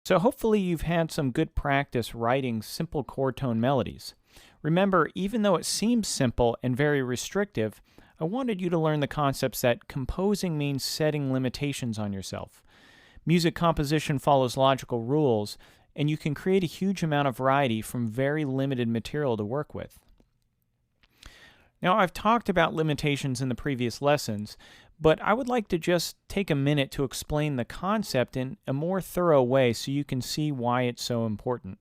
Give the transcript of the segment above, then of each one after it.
So hopefully you've had some good practice writing simple chord tone melodies. Remember, even though it seems simple and very restrictive, I wanted you to learn the concepts that composing means setting limitations on yourself. Music composition follows logical rules, and you can create a huge amount of variety from very limited material to work with. Now, I've talked about limitations in the previous lessons, but I would like to just take a minute to explain the concept in a more thorough way so you can see why it's so important.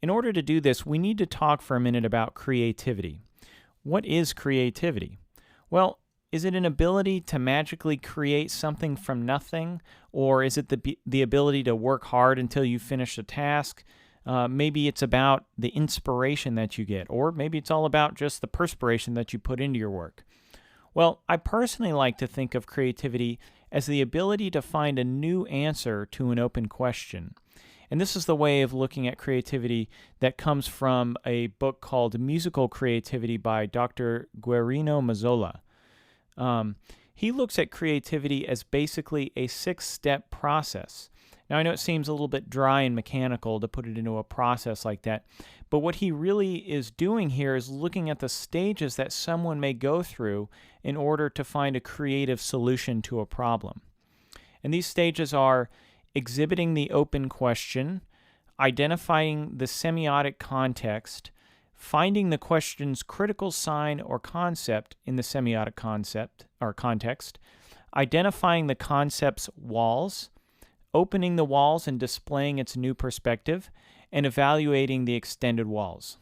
In order to do this, we need to talk for a minute about creativity. What is creativity? Well, is it an ability to magically create something from nothing, or is it the ability to work hard until you finish a task? Maybe it's about the inspiration that you get, or maybe it's all about just the perspiration that you put into your work. Well, I personally like to think of creativity as the ability to find a new answer to an open question. And this is the way of looking at creativity that comes from a book called Musical Creativity by Dr. Guerino Mazzola. He looks at creativity as basically a 6-step process. Now, I know it seems a little bit dry and mechanical to put it into a process like that, but what he really is doing here is looking at the stages that someone may go through in order to find a creative solution to a problem. And these stages are exhibiting the open question, identifying the semiotic context, finding the question's critical sign or concept in the semiotic concept or context, identifying the concept's walls, opening the walls and displaying its new perspective, and evaluating the extended walls.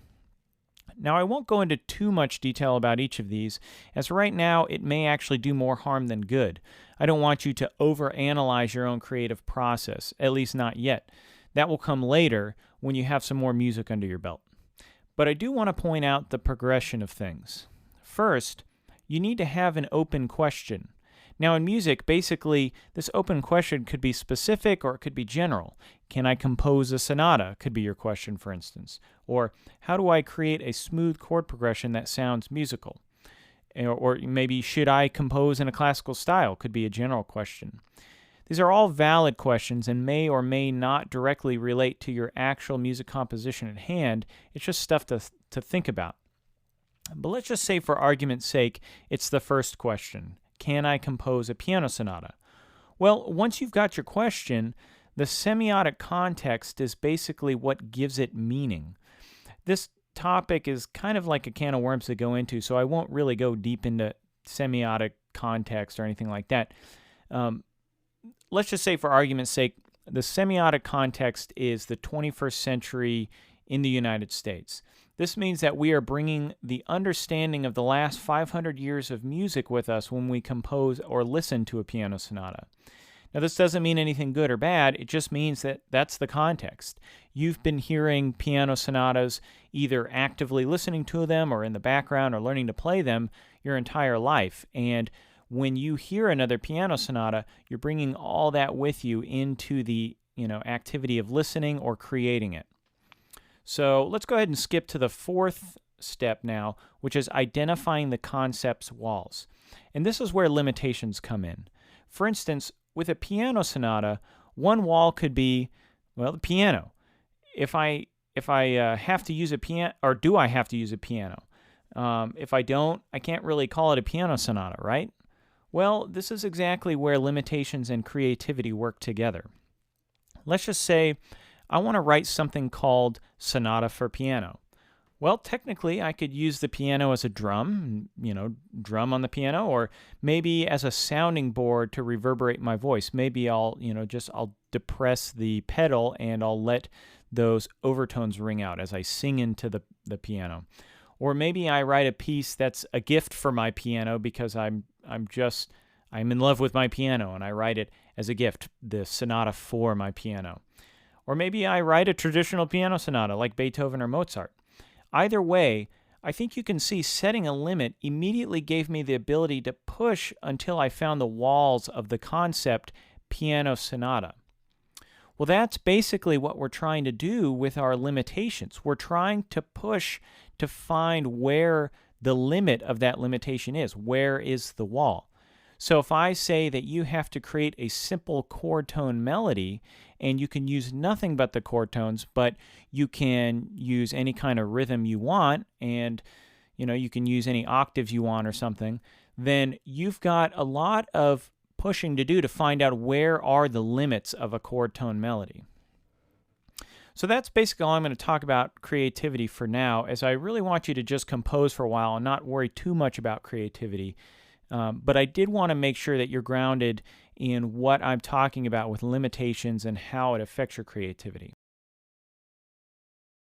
Now, I won't go into too much detail about each of these, as right now it may actually do more harm than good. I don't want you to overanalyze your own creative process, at least not yet. That will come later when you have some more music under your belt. But I do want to point out the progression of things. First, you need to have an open question. Now, in music, basically, this open question could be specific or it could be general. Can I compose a sonata? Could be your question, for instance. Or how do I create a smooth chord progression that sounds musical? Or maybe should I compose in a classical style? Could be a general question. These are all valid questions and may or may not directly relate to your actual music composition at hand. It's just stuff to think about. But let's just say, for argument's sake, it's the first question. Can I compose a piano sonata? Well, once you've got your question, the semiotic context is basically what gives it meaning. This topic is kind of like a can of worms to go into, so I won't really go deep into semiotic context or anything like that. Let's just say, for argument's sake, the semiotic context is the 21st century in the United States. This means that we are bringing the understanding of the last 500 years of music with us when we compose or listen to a piano sonata. Now, this doesn't mean anything good or bad. It just means that that's the context. You've been hearing piano sonatas, either actively listening to them or in the background or learning to play them your entire life. And when you hear another piano sonata, you're bringing all that with you into the activity of listening or creating it. So let's go ahead and skip to the fourth step now, which is identifying the concept's walls. And this is where limitations come in. For instance, with a piano sonata, one wall could be, well, the piano. If I have to use a piano, or do I have to use a piano? If I don't, I can't really call it a piano sonata, right? Well, this is exactly where limitations and creativity work together. Let's just say I want to write something called Sonata for Piano. Well, technically, I could use the piano as a drum, drum on the piano, or maybe as a sounding board to reverberate my voice. Maybe I'll depress the pedal and I'll let those overtones ring out as I sing into the piano. Or maybe I write a piece that's a gift for my piano because I'm in love with my piano and I write it as a gift, the sonata for my piano. Or maybe I write a traditional piano sonata like Beethoven or Mozart. Either way, I think you can see setting a limit immediately gave me the ability to push until I found the walls of the concept piano sonata. Well, that's basically what we're trying to do with our limitations. We're trying to push to find where the limit of that limitation is. Where is the wall? So if I say that you have to create a simple chord tone melody, and you can use nothing but the chord tones, but you can use any kind of rhythm you want, and you can use any octaves you want or something, then you've got a lot of pushing to do to find out where are the limits of a chord tone melody. So that's basically all I'm going to talk about creativity for now, as I really want you to just compose for a while and not worry too much about creativity. But I did want to make sure that you're grounded in what I'm talking about with limitations and how it affects your creativity.